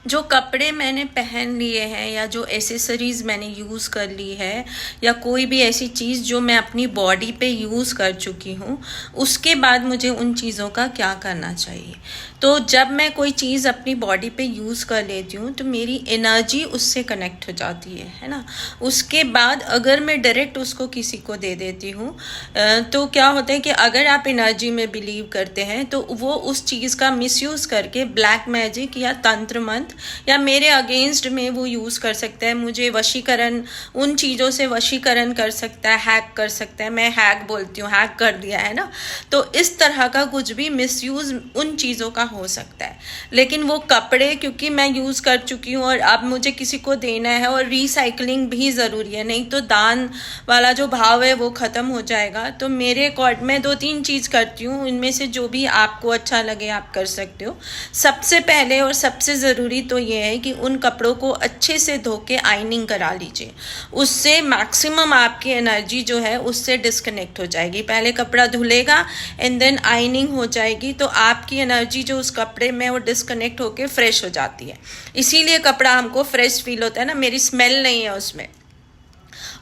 जो कपड़े मैंने पहन लिए हैं या जो एसेसरीज़ मैंने यूज़ कर ली है या कोई भी ऐसी चीज़ जो मैं अपनी बॉडी पे यूज़ कर चुकी हूँ, उसके बाद मुझे उन चीज़ों का क्या करना चाहिए। तो जब मैं कोई चीज़ अपनी बॉडी पे यूज़ कर लेती हूँ तो मेरी एनर्जी उससे कनेक्ट हो जाती है ना। उसके बाद अगर मैं डायरेक्ट उसको किसी को दे देती हूँ तो क्या होता है कि अगर आप एनर्जी में बिलीव करते हैं तो वो उस चीज़ का मिसयूज़ करके ब्लैक मैजिक या तंत्र मंत्र या मेरे अगेंस्ट में वो यूज़ कर सकता है। मुझे वशीकरण, उन चीज़ों से वशीकरण कर सकता है, हैक कर सकता है। मैं हैक बोलती हूँ, हैक कर दिया है ना। तो इस तरह का कुछ भी मिसयूज़ उन चीज़ों का हो सकता है। लेकिन वो कपड़े क्योंकि मैं यूज़ कर चुकी हूँ और अब मुझे किसी को देना है, और रिसाइकलिंग भी ज़रूरी है, नहीं तो दान वाला जो भाव है वो ख़त्म हो जाएगा। तो मेरे अकॉर्ड मैं 2-3 चीज़ करती हूँ, इनमें से जो भी आपको अच्छा लगे आप कर सकते हो। सबसे पहले और सबसे ज़रूरी तो ये है कि उन कपड़ों को अच्छे से धो के आयनिंग करा लीजिए। उससे मैक्सिमम आपकी एनर्जी जो है उससे डिस्कनेक्ट हो जाएगी। पहले कपड़ा धुलेगा एंड देन आयनिंग हो जाएगी, तो आपकी एनर्जी जो उस कपड़े में वो डिस्कनेक्ट होके फ्रेश हो जाती है। इसीलिए कपड़ा हमको फ्रेश फील होता है ना, मेरी स्मेल नहीं है उसमें।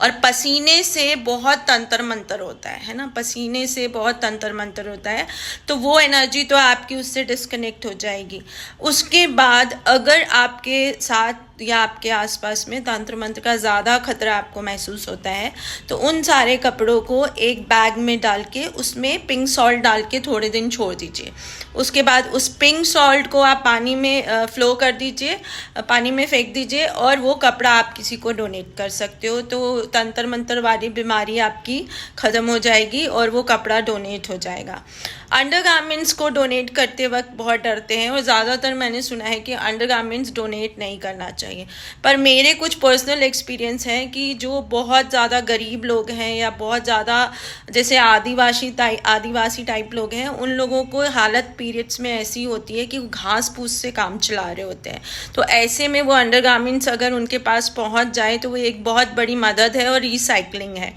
और पसीने से बहुत तंत्र मंत्र होता है ना, पसीने से बहुत तंत्र मंत्र होता है। तो वो एनर्जी तो आपकी उससे डिस्कनेक्ट हो जाएगी। उसके बाद अगर आपके साथ या आपके आसपास में तंत्र मंत्र का ज़्यादा खतरा आपको महसूस होता है तो उन सारे कपड़ों को एक बैग में डाल के उसमें पिंक सॉल्ट डाल के थोड़े दिन छोड़ दीजिए। उसके बाद उस पिंक सॉल्ट को आप पानी में फ्लो कर दीजिए, पानी में फेंक दीजिए, और वो कपड़ा आप किसी को डोनेट कर सकते हो। तो तंत्र मंत्र वाली बीमारी आपकी ख़त्म हो जाएगी और वो कपड़ा डोनेट हो जाएगा। अंडरगारमेंट्स को डोनेट करते वक्त बहुत डरते हैं और ज़्यादातर मैंने सुना है कि अंडरगारमेंट्स डोनेट नहीं करना चाहिए। पर मेरे कुछ पर्सनल एक्सपीरियंस हैं कि जो बहुत ज़्यादा गरीब लोग हैं या बहुत ज़्यादा जैसे आदिवासी टाइप लोग हैं, उन लोगों को हालत पीरियड्स में ऐसी होती है कि वो घास फूस से काम चला रहे होते हैं। तो ऐसे में वो अंडरगारमेंट्स अगर उनके पास पहुंच जाए तो वो एक बहुत बड़ी मदद है और रिसाइकलिंग है।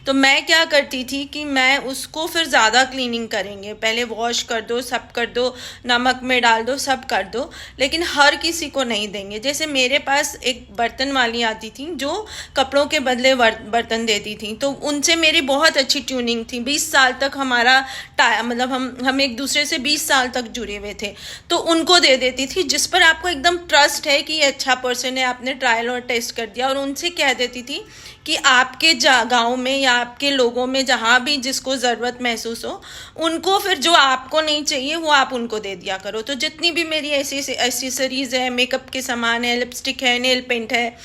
तो मैं क्या करती थी कि मैं उसको फिर ज़्यादा क्लीनिंग करेंगे, पहले वॉश कर दो, सब कर दो, नमक में डाल दो, सब कर दो, लेकिन हर किसी को नहीं देंगे। जैसे मेरे पास एक बर्तन वाली आती थी जो कपड़ों के बदले बर्तन देती थी, तो उनसे मेरी बहुत अच्छी ट्यूनिंग थी। 20 साल तक हमारा मतलब हम एक दूसरे से 20 साल तक जुड़े हुए थे। तो उनको दे देती थी जिस पर आपको एकदम ट्रस्ट है कि ये अच्छा पर्सन है, आपने ट्रायल और टेस्ट कर दिया, और उनसे कह देती थी कि आपके गांव में या आपके लोगों में जहाँ भी जिसको ज़रूरत महसूस हो, उनको फिर जो आपको नहीं चाहिए वो आप उनको दे दिया करो। तो जितनी भी मेरी ऐसी एसेसरीज़ है, मेकअप के सामान है, लिपस्टिक है, नेल पेंट है,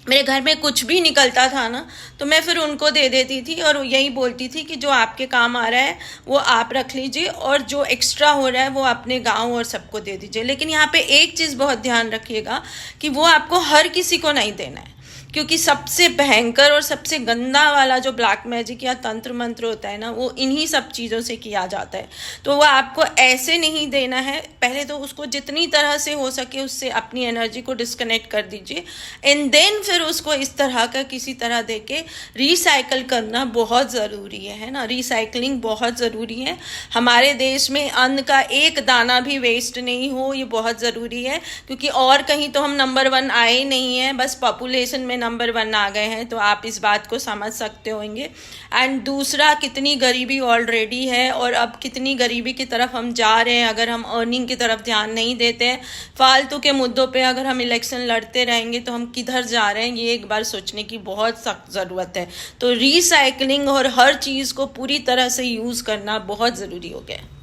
मेरे घर में कुछ भी निकलता था ना, तो मैं फिर उनको दे देती थी और यही बोलती थी कि जो आपके काम आ रहा है वो आप रख लीजिए और जो एक्स्ट्रा हो रहा है वो अपने गांव और सबको दे दीजिए। लेकिन यहाँ पे एक चीज़ बहुत ध्यान रखिएगा कि वो आपको हर किसी को नहीं देना है, क्योंकि सबसे भयंकर और सबसे गंदा वाला जो ब्लैक मैजिक या तंत्र मंत्र होता है ना, वो इन्हीं सब चीज़ों से किया जाता है। तो वो आपको ऐसे नहीं देना है। पहले तो उसको जितनी तरह से हो सके उससे अपनी एनर्जी को डिस्कनेक्ट कर दीजिए, एंड देन फिर उसको इस तरह का किसी तरह दे के रिसाइकल करना बहुत ज़रूरी है ना। रिसाइकलिंग बहुत ज़रूरी है। हमारे देश में अन्न का एक दाना भी वेस्ट नहीं हो, ये बहुत ज़रूरी है, क्योंकि और कहीं तो हम नंबर 1 आए ही नहीं हैं, बस पॉपुलेशन में नंबर 1 आ गए हैं। तो आप इस बात को समझ सकते होंगे। एंड दूसरा, कितनी गरीबी ऑलरेडी है और अब कितनी गरीबी की तरफ हम जा रहे हैं अगर हम अर्निंग की तरफ ध्यान नहीं देते हैं। फालतू के मुद्दों पे अगर हम इलेक्शन लड़ते रहेंगे तो हम किधर जा रहे हैं, ये एक बार सोचने की बहुत सख्त ज़रूरत है। तो रिसाइकलिंग और हर चीज़ को पूरी तरह से यूज़ करना बहुत ज़रूरी हो गया है।